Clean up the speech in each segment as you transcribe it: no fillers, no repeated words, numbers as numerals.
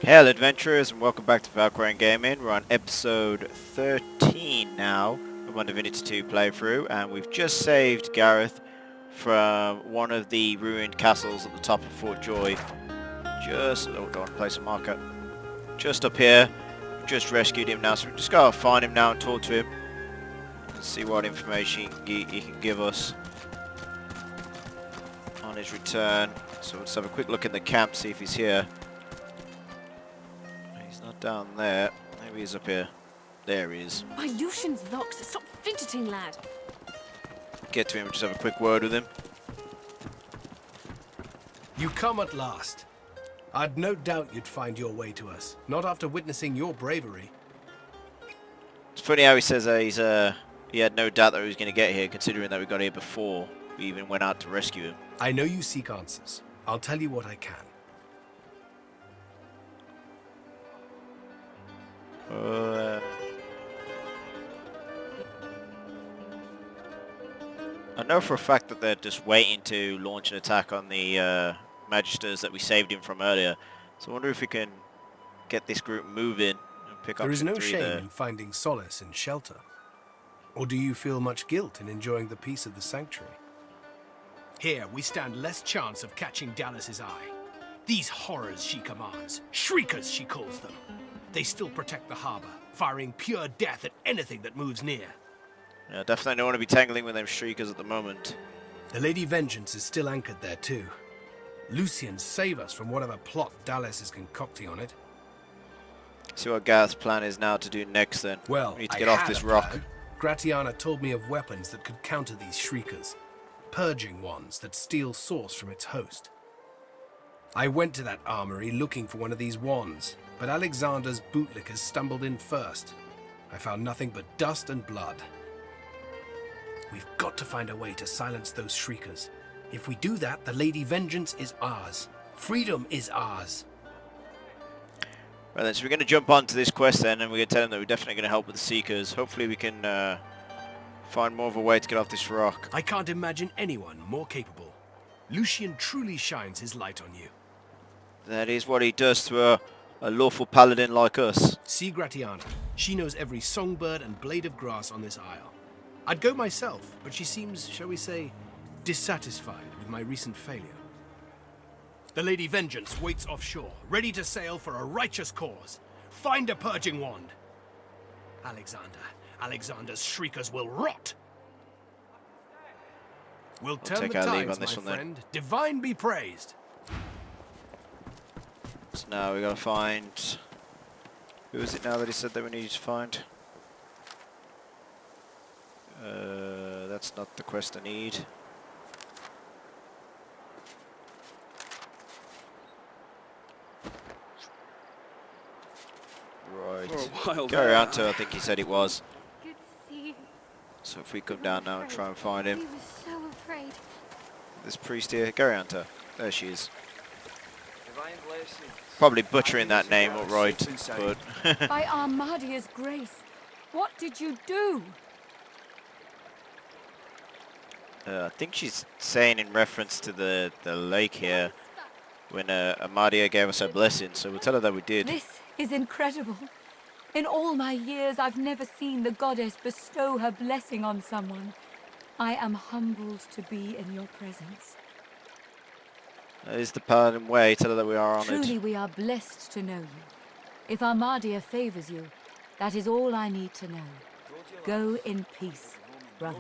Hail adventurers and welcome back to Valk'rain Gaming. We're on episode 13 now of my Divinity 2 playthrough, and we've just saved Gareth from one of the ruined castles at the top of Fort Joy. Just, oh, don't want to place a marker. Just up here. We've just rescued him now, so we just gotta find him now and talk to him and see what information he can give us on his return. So let's have a quick look in the camp, see if he's here. Down there. Maybe he's up here. There he is. My Lucian's locks. Stop fidgeting, lad. Get to him and just have a quick word with him. You come at last. I'd no doubt you'd find your way to us, not after witnessing your bravery. It's funny how he says he had no doubt that he was going to get here, considering that we got here before we even went out to rescue him. I know you seek answers. I'll tell you what I can. I know for a fact that they're just waiting to launch an attack on the magisters that we saved him from earlier. So I wonder if we can get this group moving and pick up. There is no three shame there. in finding solace in shelter. Or do you feel much guilt in enjoying the peace of the sanctuary? Here we stand less chance of catching Dallas's eye. These horrors she commands, shriekers she calls them. They still protect the harbor, firing pure death at anything that moves near. Yeah, definitely don't want to be tangling with them shriekers at the moment. The Lady Vengeance is still anchored there too. Lucian, save us from whatever plot Dallas is concocting on it. See what Gareth's plan is now to do next then. Well, we need to I get off had this a rock. plan. Gratiana told me of weapons that could counter these shriekers. Purging ones that steal source from its host. I went to that armory looking for one of these wands, but Alexander's bootlickers stumbled in first. I found nothing but dust and blood. We've got to find a way to silence those shriekers. If we do that, the Lady Vengeance is ours. Freedom is ours. Right then, so we're going to jump onto this quest then, and we're going to tell them that we're definitely going to help with the Seekers. Hopefully we can find more of a way to get off this rock. I can't imagine anyone more capable. Lucian truly shines his light on you. That is what he does to a lawful paladin like us. See Gratiana. She knows every songbird and blade of grass on this isle. I'd go myself, but she seems, shall we say, dissatisfied with my recent failure. The Lady Vengeance waits offshore, ready to sail for a righteous cause. Find a purging wand. Alexander's shriekers will rot. We'll turn take the our leave tides, on this my one then. friend. Divine be praised. So now we got to find... Who is it now that he said that we needed to find? That's not the quest I need. Right. Garianto, I think he said it was. Good to see you. So if we come down now and try and find him. We were so afraid. This priest here, Garianta. There she is. Probably butchering that name outright, but... By Armadia's grace, what did you do? I think she's saying in reference to the lake here, when Armadia gave us her blessing, so we'll tell her that we did. This is incredible. In all my years, I've never seen the goddess bestow her blessing on someone. I am humbled to be in your presence. That is the Paladin way, tell her that we are honoured. Truly we are blessed to know you. If Armadia favors you, that is all I need to know. Go in peace, brother.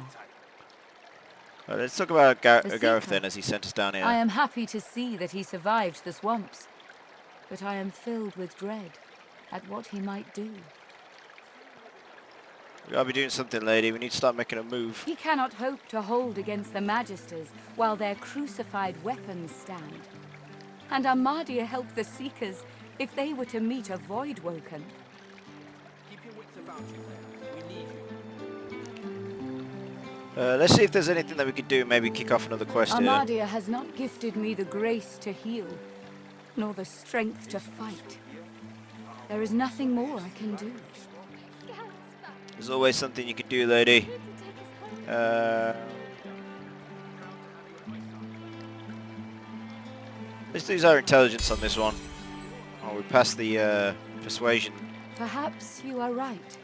Right, let's talk about The Gareth Seeker. then, as he sent us down here. I am happy to see that he survived the swamps, but I am filled with dread at what he might do. We gotta be doing something, lady. We need to start making a move. He cannot hope to hold against the magisters while their crucified weapons stand. And Armadia helped the Seekers if they were to meet a void woken. Keep your wits about you there. We need you. Let's see if there's anything that we could do. Maybe kick off another quest here. Armadia has not gifted me the grace to heal, nor the strength to fight. There is nothing more I can do. There's always something you can do, lady. Let's use our intelligence on this one. Oh, we passed the persuasion. Perhaps you are right.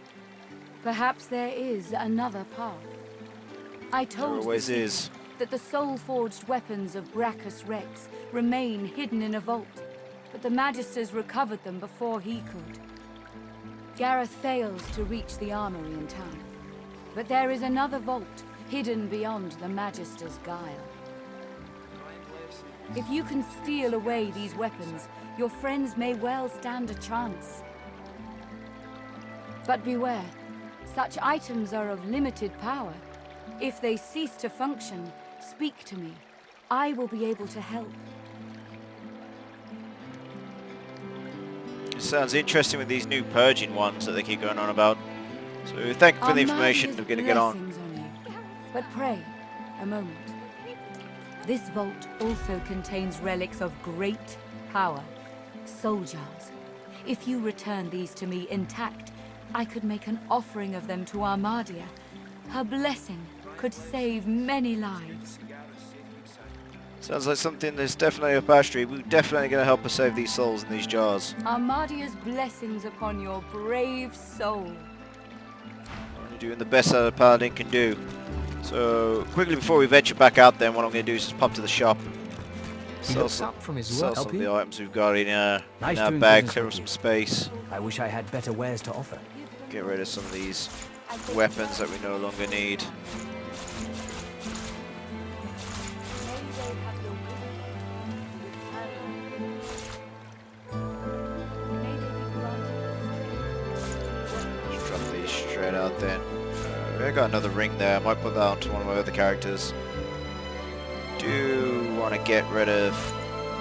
Perhaps there is another path. I There told the always Seeker is. that the soul-forged weapons of Braccus Rex remain hidden in a vault, but the magisters recovered them before he could. Gareth failed to reach the armory in time, but there is another vault hidden beyond the magisters' guile. If you can steal away these weapons, your friends may well stand a chance. But beware, such items are of limited power. If they cease to function, speak to me. I will be able to help. It sounds interesting with these new purging ones that they keep going on about. So thank you for the information. Armadia's I'm going to get on. blessings on you. But pray, a moment. This vault also contains relics of great power. Soul jars. If you return these to me intact, I could make an offering of them to Armadia. Her blessing could save many lives. Sounds like something that's definitely up our street. We're definitely going to help us save these souls in these jars. Armadia's blessings upon your brave soul. Only doing the best that a paladin can do. So quickly before we venture back out then, what I'm going to do is just pop to the shop. He Sell looks some, up from his sell work. some Help of the you? items we've got in our Nice doing bag, business clear up with some you. space. I wish I had better wares to offer. Get rid of some of these weapons that we no longer need. Just drop these straight out then. I got another ring there. I might put that onto one of my other characters. Do want to get rid of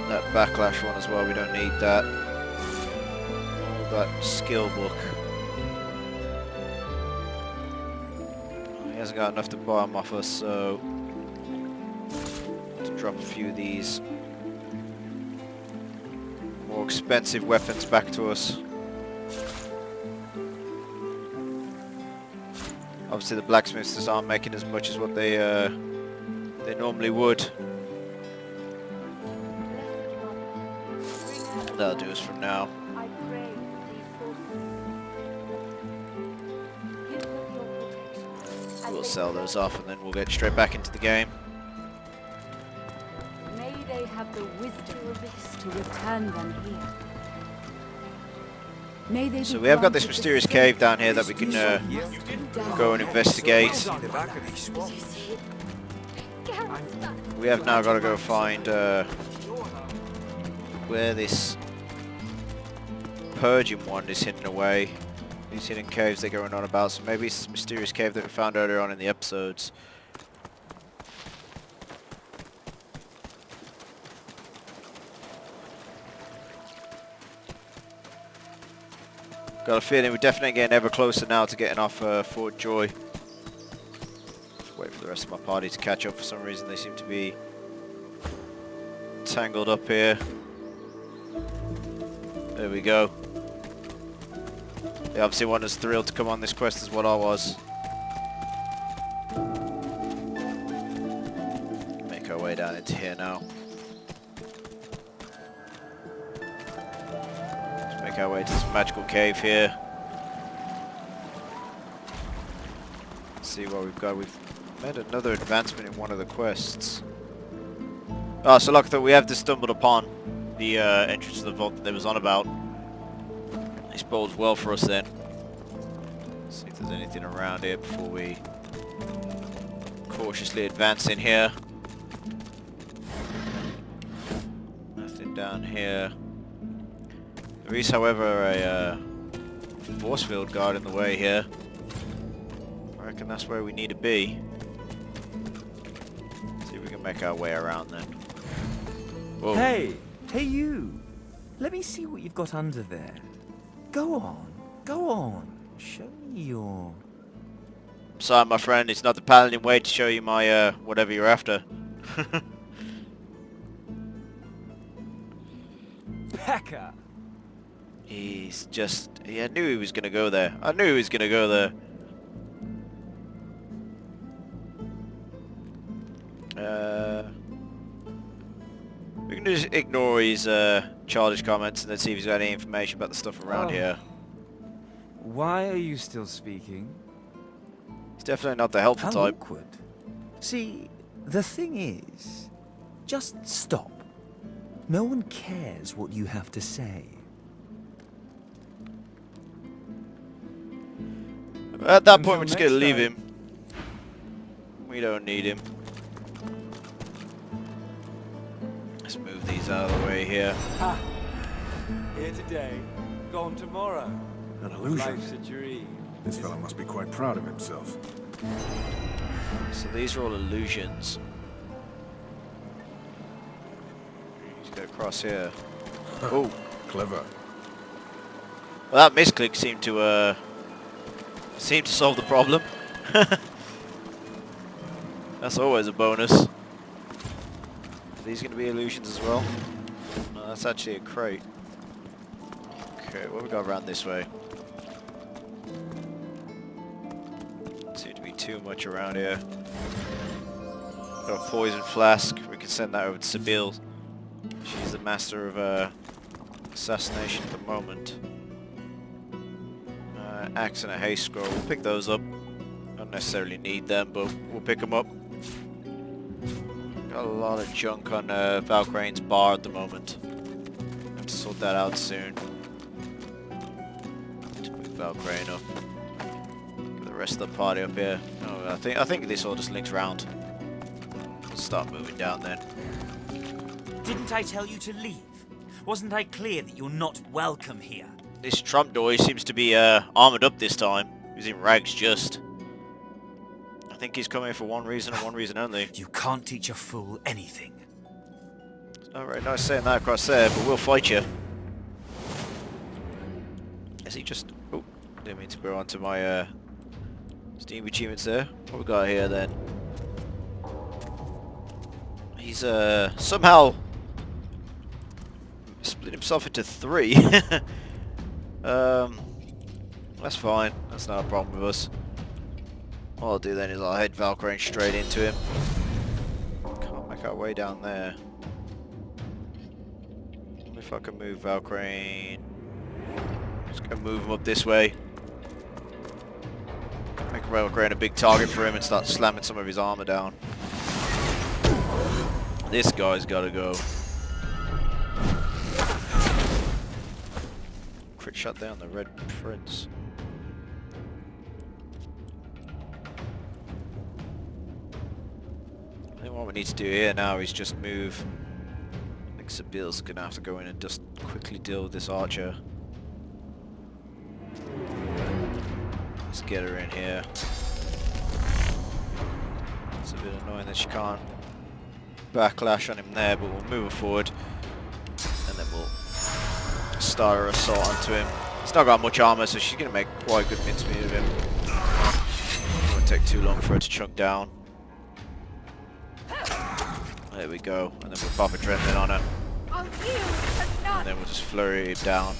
that backlash one as well. We don't need that. That skill book. He hasn't got enough to buy them off us, so let's drop a few of these more expensive weapons back to us. Obviously the blacksmiths just aren't making as much as what they normally would. That'll do us from now. I pray these sorcerers. Give them your protection. We'll sell those off and then we'll get straight back into the game. May they have the wisdom to return them here. May they So be we have got this granted the mysterious strength cave down here that we can down. go and investigate. Gareth's back. We have now got to go find where this purging one is hidden away. These hidden caves they're going on about, so maybe it's this mysterious cave that we found earlier on in the episodes. Got a feeling we're definitely getting ever closer now to getting off Fort Joy. Just wait for the rest of my party to catch up. For some reason they seem to be tangled up here. There we go. They obviously weren't as thrilled to come on this quest as what I was. Make our way down into here now. Let's make our way to this magical cave here. Let's see what we've got. We've made another advancement in one of the quests. Oh, so look, we have just stumbled upon the entrance to the vault that they was on about. This bodes well for us then. See if there's anything around here before we cautiously advance in here. Nothing down here. There is, however, a force field guard in the way here. I reckon that's where we need to be. See if we can make our way around then. Whoa. Hey you! Let me see what you've got under there. Go on. Show me your... Sorry, my friend, it's not the Paladin way to show you my, whatever you're after. Pecker! He's just... I knew he was going to go there. I knew he was going to go there. We can gonna just ignore his childish comments and then see if he's got any information about the stuff around here. Why are you still speaking? He's definitely not the helpful How type. awkward. See, the thing is, just stop. No one cares what you have to say. At that point, Until we're just gonna next leave time. him. We don't need him. Let's move these out of the way here. Ha! Here today, gone tomorrow. An illusion. Life's a dream. This fellow must be quite proud of himself. So these are all illusions. Just go across here. Oh, Clever. well, that misclick seemed to solve the problem. That's always a bonus. Are these going to be illusions as well? No, that's actually a crate. Okay, what have we got around this way? Doesn't seem to be too much around here. Got a poison flask. We can send that over to Sibyl. She's the master of assassination at the moment. Axe and a haste scroll. We'll pick those up. Don't necessarily need them, but we'll pick them up. Got a lot of junk on Valkrain's bar at the moment. Have to sort that out soon. To move Valkrain up. Get the rest of the party up here. Oh, I think this all just links round. We'll start moving down then. Didn't I tell you to leave? Wasn't I clear that you're not welcome here? This Trump boy seems to be armoured up this time. He's in rags just. I think he's coming for one reason and one reason only. You can't teach a fool anything. Alright, nice saying that across there, but we'll fight you. Is he just... Oh, didn't mean to go onto my Steam achievements there. What we got here then? He's somehow split himself into 3. That's fine. That's not a problem with us. What I'll do then is I'll head Valkrain straight into him. Can't make our way down there. Wonder if I can move Valkrain. Just gonna move him up this way. Make Valkrain a big target for him and start slamming some of his armor down. This guy's gotta go. Crit shot down the Red Prince. I think what we need to do here now is just move. I think Sibyl's gonna have to go in and just quickly deal with this archer. Let's get her in here. It's a bit annoying that she can't backlash on him there, but we'll move her forward and then we'll start her assault onto him. He's not got much armor, so she's going to make quite good mincemeat of him. It won't take too long for her to chunk down. There we go, and then we'll pop adrenaline on her. And then we'll just flurry him down.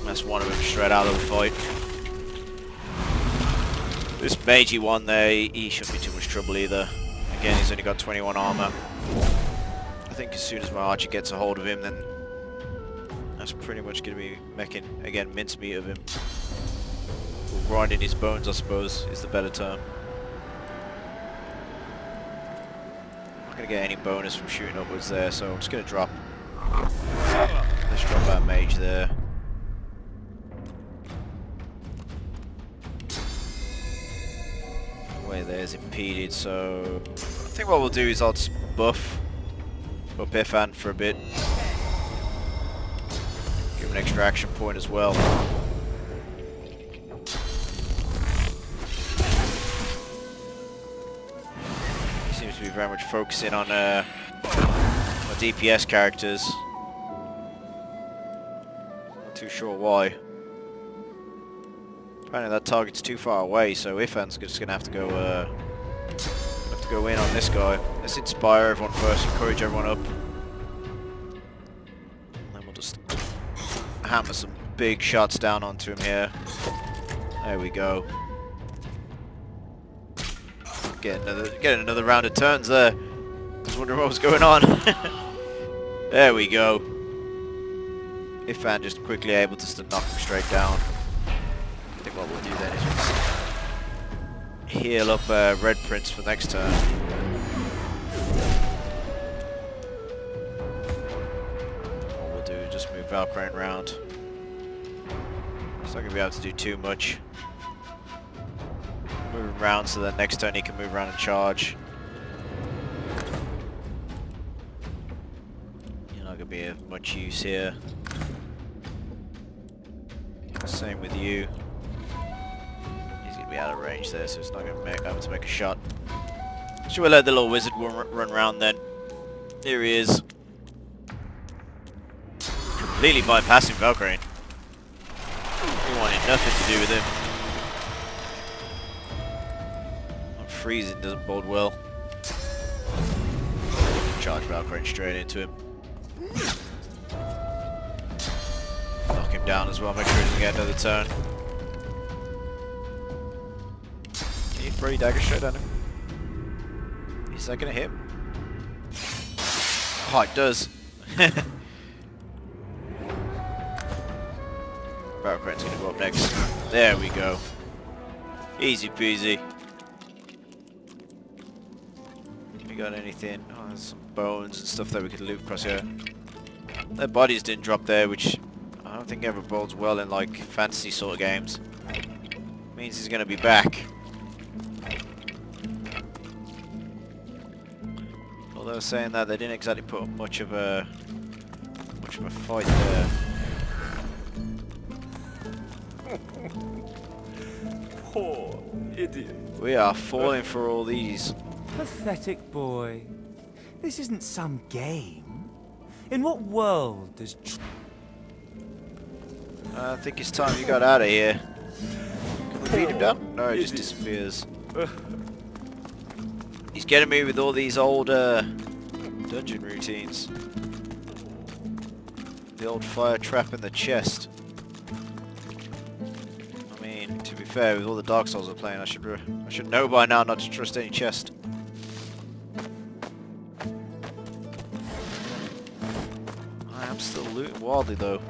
That's one of them straight out of the fight. This magey one there, he shouldn't be too much trouble either. Again, he's only got 21 armor. I think as soon as my archer gets a hold of him, then that's pretty much going to be making, again, mincemeat of him. Or grinding his bones, I suppose, is the better term. I'm not going to get any bonus from shooting upwards there, so I'm just going to drop. Let's drop our mage there. Way there's impeded, so I think what we'll do is I'll just buff up Ifan for a bit. Give him an extra action point as well. He seems to be very much focusing on my DPS characters. Not too sure why. Apparently that target's too far away, so Ifan's just gonna have to go in on this guy. Let's inspire everyone first, encourage everyone up. And then we'll just hammer some big shots down onto him here. There we go. Get another round of turns there. was wondering what was going on. There we go. Ifan just quickly able to knock him straight down. I think what we'll do then is we'll heal up Red Prince for next turn. What we'll do is just move Valkrain around. He's not going to be able to do too much. Move him around so that next turn he can move around and charge. You're not going to be of much use here. Same with you. He's going to be out of range there, so it's not going to be able to make a shot. Should we let the little wizard run around then? Here he is. Completely bypassing Valk'rain. We wanted nothing to do with him. Freezing doesn't bode well. Charge Valk'rain straight into him. Knock him down as well, make sure he doesn't get another turn. Can you throw your dagger straight at him? Is that gonna hit him? Oh, it does. Valk'rain's gonna go up next. There we go. Easy peasy. We got anything? Oh, there's some bones and stuff that we could loot across here. Their bodies didn't drop there, which I don't think ever bodes well in like fantasy sort of games. Means he's gonna be back. Although saying that, they didn't exactly put up much of a fight there. Poor idiot. We are falling for all these. Pathetic boy. This isn't some game. In what world does... I think it's time you got out of here. Can we beat him down? No, he just disappears. He's getting me with all these old dungeon routines. The old fire trap in the chest. I mean, to be fair, with all the Dark Souls we're playing, I should know by now not to trust any chest. I am still looting wildly though.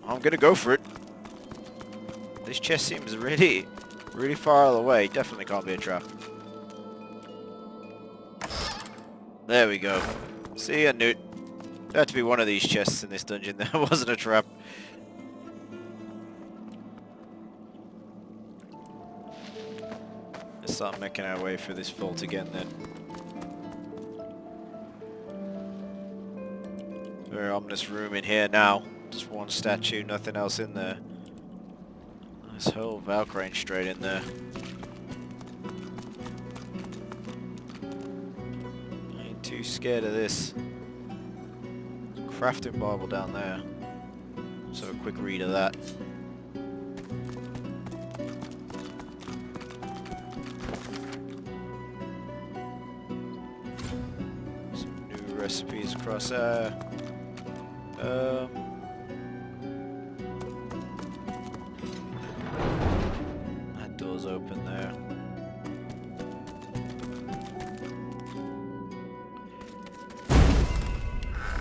I'm gonna go for it. This chest seems really far out of the way. Definitely can't be a trap. There we go. See, I knew it. There had to be one of these chests in this dungeon. There wasn't a trap. Let's start making our way through this vault again then. Very ominous room in here now. Just one statue, nothing else in there. Nice whole Valkrain straight in there. I ain't too scared of this. Crafting Bible down there. So a quick read of that. Some new recipes across there. That door's open there.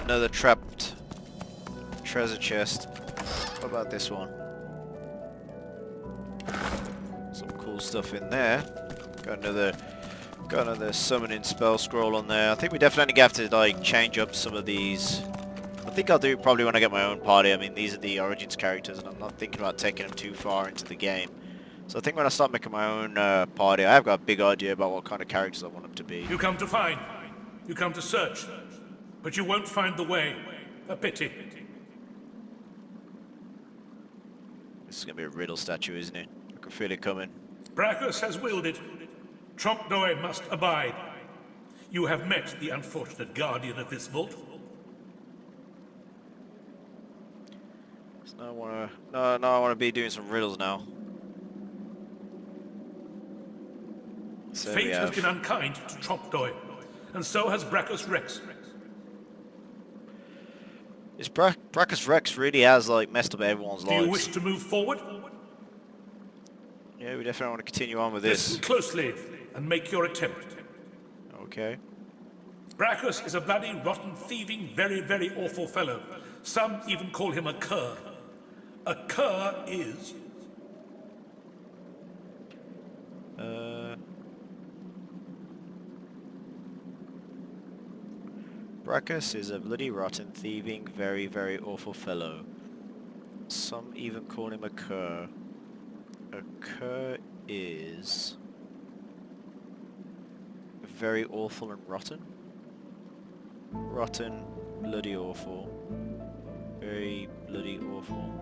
Another trapped treasure chest. What about this one? Some cool stuff in there. Got another summoning spell scroll on there. I think we definitely have to like change up some of these. I think I'll do probably when I get my own party. I mean, these are the Origins characters, and I'm not thinking about taking them too far into the game. So I think when I start making my own party, I have got a big idea about what kind of characters I want them to be. You come to find. You come to search. But you won't find the way. A pity. This is going to be a riddle statue, isn't it? I can feel it coming. Braccus has willed it. Trompe-l'oeil must abide. You have met the unfortunate guardian of this vault. So I want to be doing some riddles now. So Fate has been unkind to Trompe-l'oeil, and so has Braccus Rex. This Braccus Rex really has like messed up everyone's lives. Do you wish to move forward? Yeah, we definitely want to continue on with this. Listen closely and make your attempt. Okay. Braccus is a bloody, rotten, thieving, very, very awful fellow. Some even call him a cur. A cur is... Braccus is a bloody, rotten, thieving, very, very awful fellow. Some even call him a cur. A cur is... very awful and rotten? Rotten, bloody awful. Very bloody awful.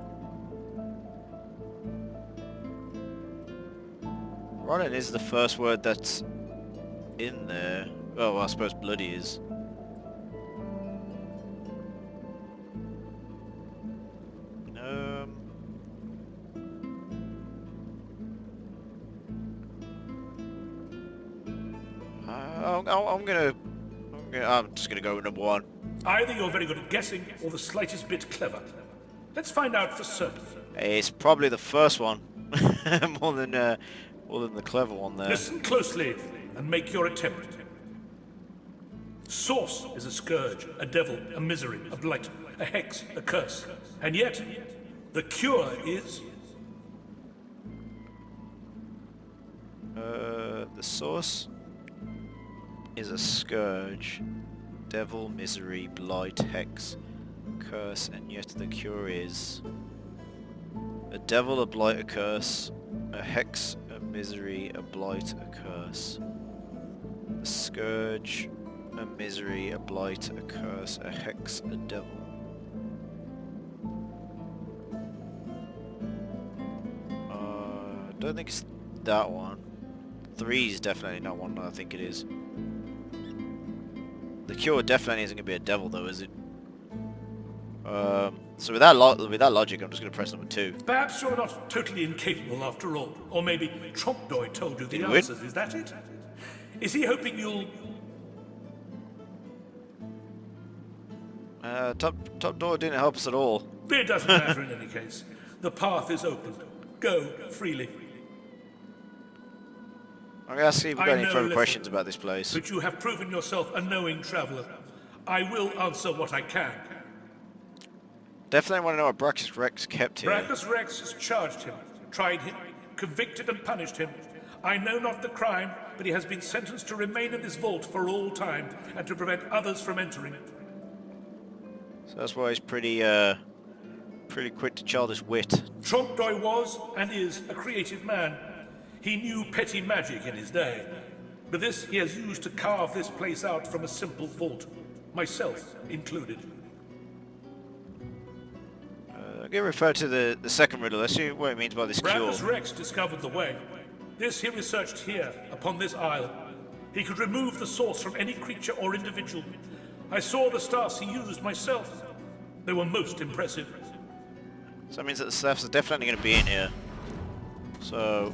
Rotten is the first word that's in there. Oh, well, I suppose bloody is. I'm just gonna go with number one. Either you're very good at guessing or the slightest bit clever. Let's find out for certain. It's probably the first one, more than the clever one there. Listen closely and make your attempt. Source is a scourge, a devil, a misery, a blight, a hex, a curse. And yet, the cure is... The source is a scourge, devil, misery, blight, hex, curse, and yet the cure is... a devil, a blight, a curse, a hex, a misery, a blight, a curse. A scourge, a misery, a blight, a curse, a hex, a devil. I don't think it's that one. 3 is definitely not one I think it is. The cure definitely isn't going to be a devil though, is it? So with that logic, I'm just going to press number 2. Perhaps you're not totally incapable after all. Or maybe Trompdoy told you the answers, is that it? Is he hoping you'll... Top door didn't help us at all. It doesn't matter in any case. The path is open. Go freely. I'm going to see if we've got any further questions about this place. But you have proven yourself a knowing traveller. I will answer what I can. Definitely want to know what Braccus Rex kept here. Braccus Rex has charged him, tried him, convicted and punished him. I know not the crime, but he has been sentenced to remain in this vault for all time and to prevent others from entering. So that's why he's pretty quick to childish wit. Trompdoy was and is a creative man. He knew petty magic in his day, but this he has used to carve this place out from a simple vault, myself included. I'm going to refer to the second riddle. Let's see what it means by this cure. Braccus Rex discovered the way. This he researched here, upon this isle. He could remove the source from any creature or individual. I saw the staffs he used myself. They were most impressive. So that means that the staffs are definitely going to be in here. So...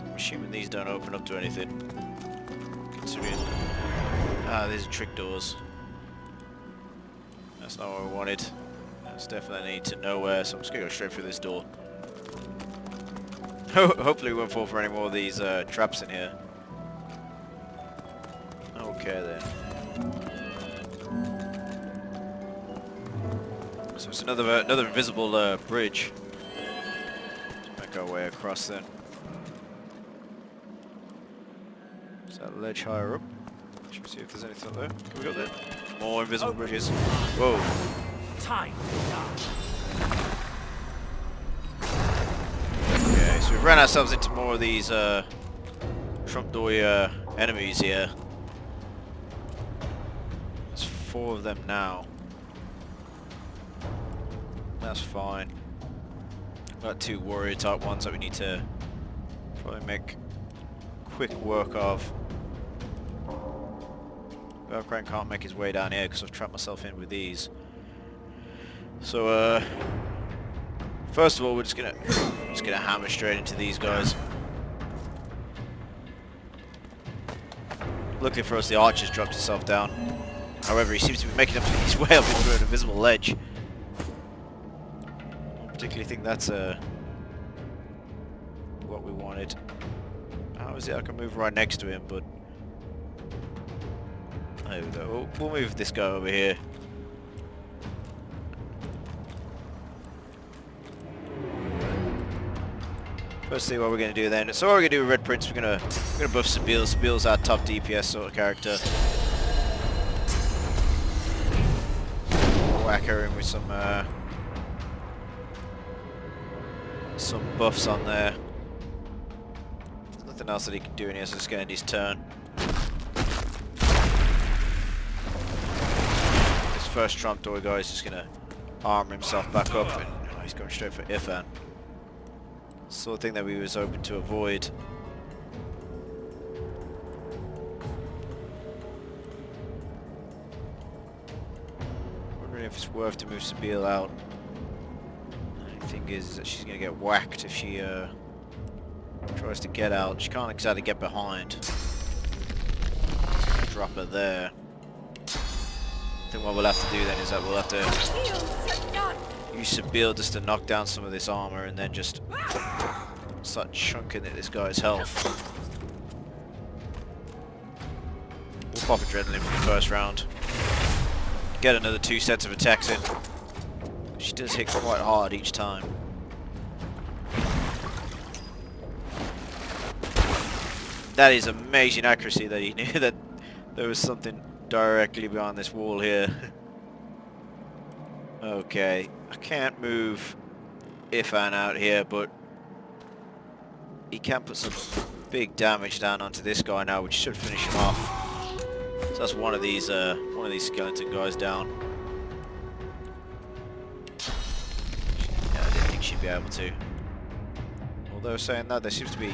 I'm assuming these don't open up to anything. Considering... these are trick doors. That's not what we wanted. That's definitely need to nowhere, so I'm just going to go straight through this door. Hopefully we won't fall for any more of these traps in here. Okay then. So it's another invisible bridge. Let's make our way across then. Is that ledge higher up? Should we see if there's anything up there? Can we go there? More invisible bridges. Whoa. Time. Okay, so we've ran ourselves into more of these Trompdoy enemies here. There's 4 of them now. That's fine. We've got 2 warrior type ones that we need to probably make quick work of. Valkrain can't make his way down here because I've trapped myself in with these. So first of all we're just gonna hammer straight into these guys. Luckily for us the archer's dropped himself down. However, he seems to be making his way up into an invisible ledge. I don't particularly think that's what we wanted. How is it I can move right next to him, but There we go. We'll move this guy over here. Firstly, what we're going to do then, so what we're going to do with Red Prince, we're going to buff Sabille. Sabille's our top DPS sort of character. Whack her in with some buffs on there. There's nothing else that he can do in here, so let's get into his turn. This first Trump-Door guy is just going to armor himself back up, and oh, he's going straight for Ifan. Sort of thing that we was hoping to avoid. Wondering if it's worth to move Sabille out. The only thing is that she's going to get whacked if she tries to get out. She can't exactly get behind. Drop her there. I think what we'll have to do then is that we'll have to use Sabille just to knock down some of this armor and then just start chunking at this guy's health. We'll pop Adrenaline for the first round. Get another 2 sets of attacks in. She does hit quite hard each time. That is amazing accuracy that he knew that there was something directly behind this wall here. Okay, I can't move Ifan out here, but he can put some big damage down onto this guy now, which should finish him off. So that's one of these skeleton guys down. Yeah, I didn't think she'd be able to. Although saying that, there seems to be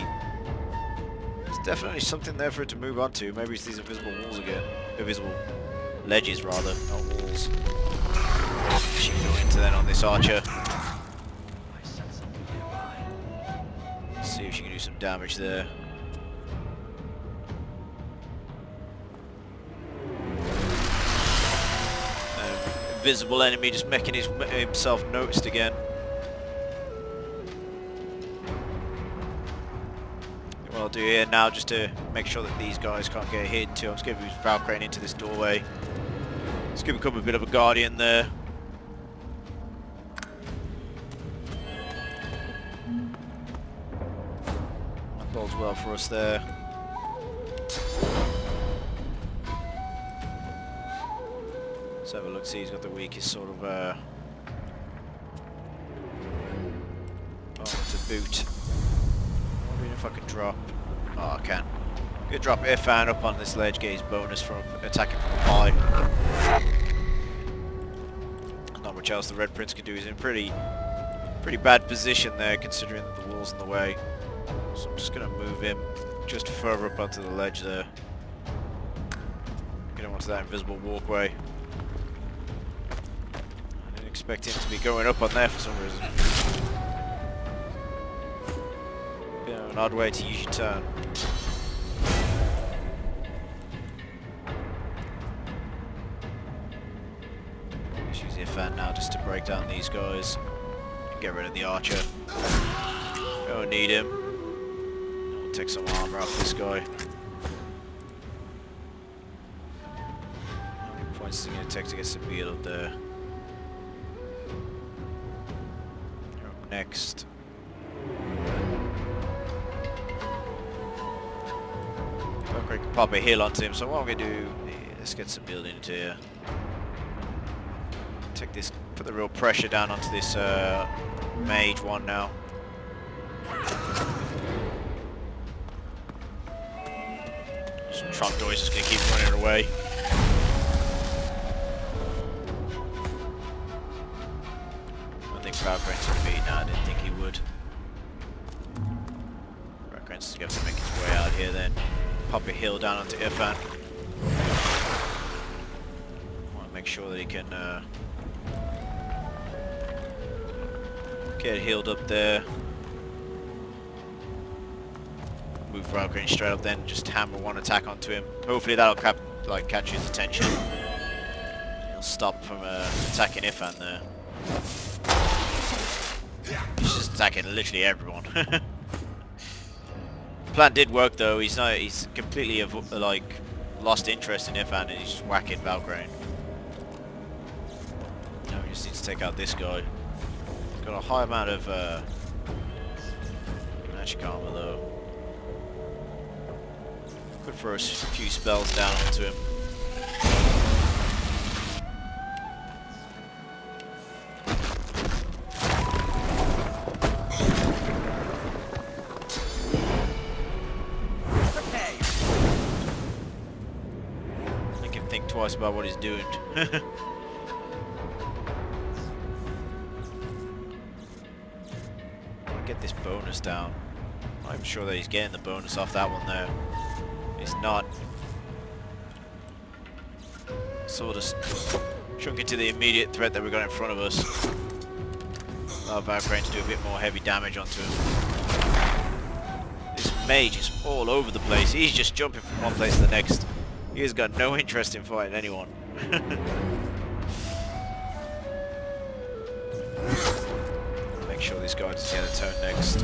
there's definitely something there for it to move on to. Maybe it's these invisible walls again. Invisible ledges rather, not walls. She can go into then on this archer. See if she can do some damage there. Invisible enemy just making himself noticed again. What I'll do here now, just to make sure that these guys can't get hit too, I'm just going to use Valkrain into this doorway. It's going to become a bit of a guardian there. That bodes well for us there. Let's have a look, see he's got the weakest sort of armor to boot. Wondering if I could drop. Oh, I can. I'm gonna drop Ifan up on this ledge, get his bonus from attacking from high. Not much else the Red Prince could do. He's in pretty bad position there, considering that the wall's in the way. So I'm just gonna move him just further up onto the ledge there. Get him onto that invisible walkway. I didn't expect him to be going up on there for some reason. You know, an odd way to use your turn. Let's use the Ifan now just to break down these guys. Get rid of the archer. Don't need him. We'll take some armor off this guy. How many points is it going to take to get Sabille up there? You're up next. Valkrain can pop a heal onto him, so what I'm going to do, let's get Sabille into here. Take this, put the real pressure down onto this mage one now. Some Trump-Door is just going to keep running away. I think Valkrain's going to beat. No, I didn't think he would. Valkrain's going to make his way out here then. Pop a heal down onto Ifan. Want to make sure that he can get healed up there. Move Valkrain straight up then, just hammer one attack onto him. Hopefully that'll catch his attention. He'll stop from attacking Ifan there. He's just attacking literally everyone. Plan did work though. He's completely lost interest in Ifan and he's just whacking Valkrain. Now we just need to take out this guy. He's got a high amount of magic armor though. Could throw a few spells down onto him. Make him think twice about what he's doing. Get this bonus down. I'm sure that he's getting the bonus off that one there. He's not. So we'll just chunk into the immediate threat that we got in front of us. Allow Valkrain to do a bit more heavy damage onto him. This mage is all over the place. He's just jumping from one place to the next. He has got no interest in fighting anyone. Make sure this guy doesn't get a turn next.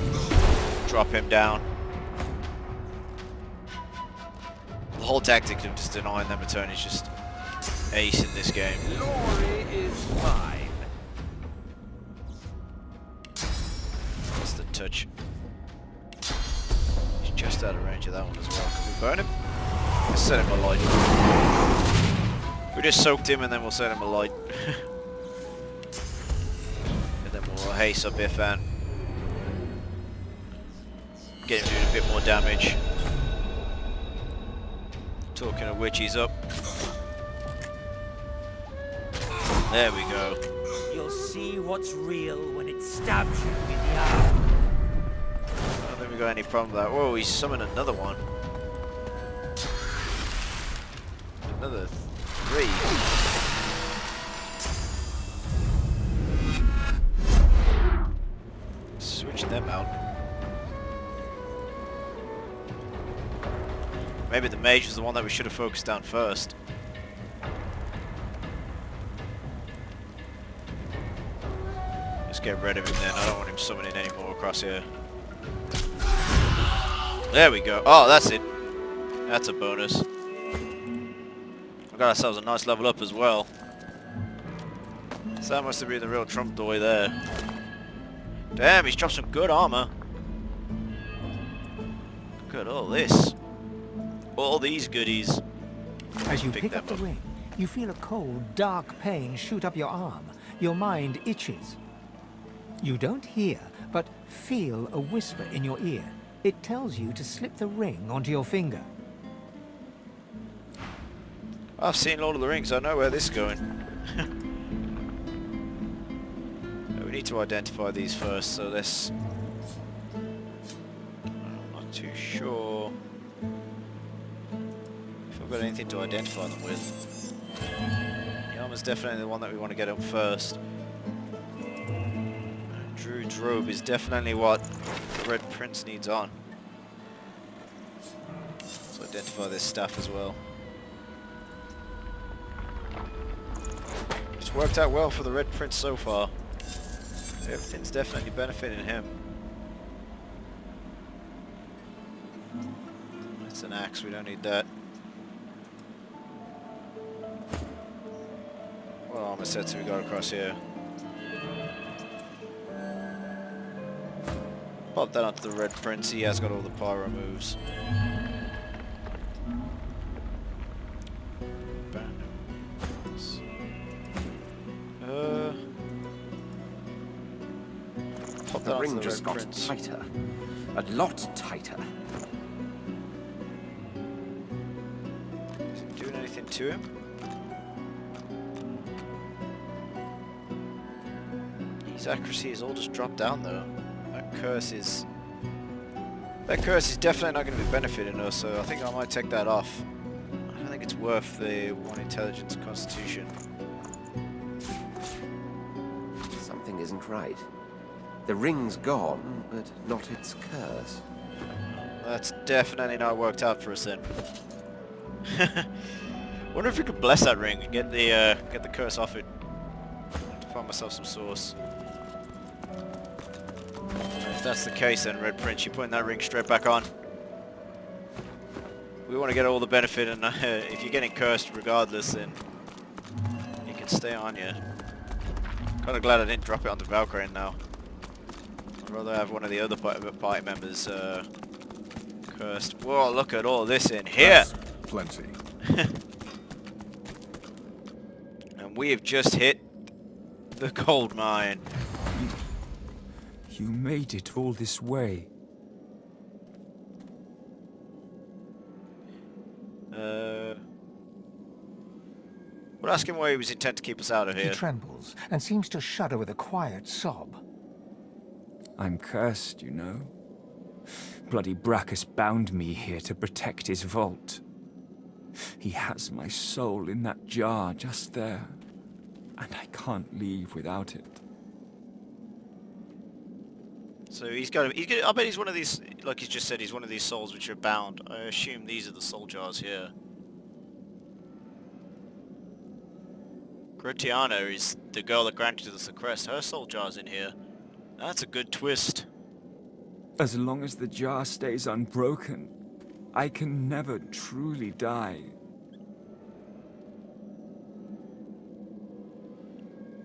Drop him down. The whole tactic of just denying them a turn is just ace in this game. Glory is mine. That's the touch. He's just out of range of that one as well. Can we burn him? Let's set him alight. We just soaked him and then we'll set him alight. And then we'll haste up Ifan. Get him doing a bit more damage. Talking of which, he's up. There we go. You'll see what's real when it stabs you in the eye. I don't think we got any problem with that. Whoa, he's summoned another one. Another 3. Switch them out. Maybe the mage was the one that we should have focused on first. Let's get rid of him then. I don't want him summoning any more across here. There we go. Oh, that's it. That's a bonus. We got ourselves a nice level up as well. So that must have been the real trump boy there. Damn, he's dropped some good armor. Look at all this. All these goodies. As you pick up the ring, you feel a cold, dark pain shoot up your arm. Your mind itches. You don't hear, but feel a whisper in your ear. It tells you to slip the ring onto your finger. I've seen Lord of the Rings, I know where this is going. We need to identify these first, so let's... I'm not too sure if I've got anything to identify them with. The armor's definitely the one that we want to get up first. Druid's robe is definitely what the Red Prince needs on. Let's identify this staff as well. It's worked out well for the Red Prince so far. Everything's definitely benefiting him. That's an axe, we don't need that. What armor sets have we got across here? Pop that onto the Red Prince, he has got all the pyro moves. Pop that The ring onto the just Red got Prince. tighter. A lot tighter. Is it doing anything to him? His accuracy is all just dropped down though. That curse is definitely not going to be benefiting us, so I think I might take that off. I don't think it's worth the 1 intelligence constitution. Something isn't right. The ring's gone, but not its curse. That's definitely not worked out for us then. Wonder if we could bless that ring and get the curse off it. To find myself some source. If that's the case then, Red Prince, you're putting that ring straight back on. We want to get all the benefit, and if you're getting cursed regardless, then it can stay on you. Kind of glad I didn't drop it onto Valkrain now. I'd rather have one of the other party members cursed. Whoa, look at all this in here! That's plenty. And we have just hit the gold mine. You made it all this way. We'll ask him why he was intent to keep us out of here. He trembles and seems to shudder with a quiet sob. I'm cursed, you know. Bloody Braccus bound me here to protect his vault. He has my soul in that jar just there, and I can't leave without it. So he's got. I bet he's one of these. Like he's just said, he's one of these souls which are bound. I assume these are the soul jars here. Gratiana is the girl that granted us the crest. Her soul jar's in here. That's a good twist. As long as the jar stays unbroken, I can never truly die.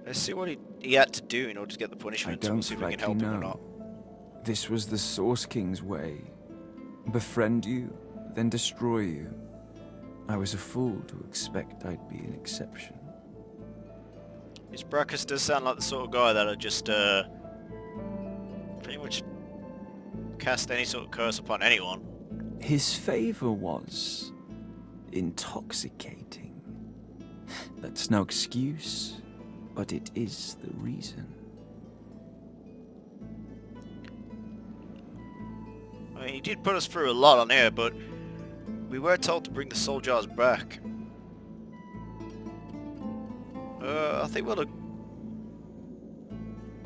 Let's see what he had to do in order to get the punishment. I don't We'll see if we can rightly help him or know. not. This was the Source King's way. Befriend you, then destroy you. I was a fool to expect I'd be an exception. This Braccus does sound like the sort of guy that'll just pretty much cast any sort of curse upon anyone. His favor was intoxicating. That's no excuse, but it is the reason. I mean, he did put us through a lot on here, but we were told to bring the soul jars back. I think we'll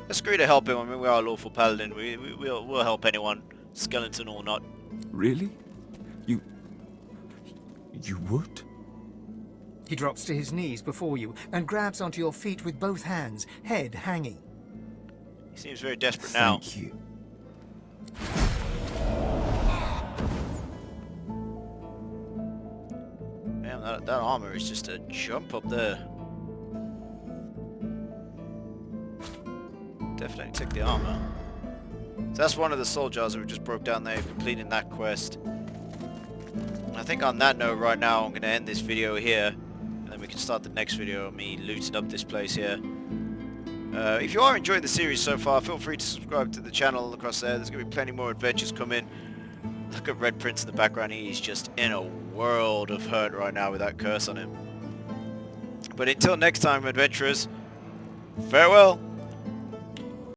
let's agree to help him. I mean, we are a lawful paladin. We'll help anyone, skeleton or not. Really? You would? He drops to his knees before you and grabs onto your feet with both hands, head hanging. He seems very desperate now. Thank you. Damn, that armor is just a jump up there. Definitely take the armor. So that's one of the soul jars that we just broke down there, completing that quest. And I think on that note right now, I'm going to end this video here. And then we can start the next video of me looting up this place here. If you are enjoying the series so far, feel free to subscribe to the channel across there. There's going to be plenty more adventures coming. Look at Red Prince in the background. He's just in a world of hurt right now with that curse on him. But until next time, adventurers, farewell.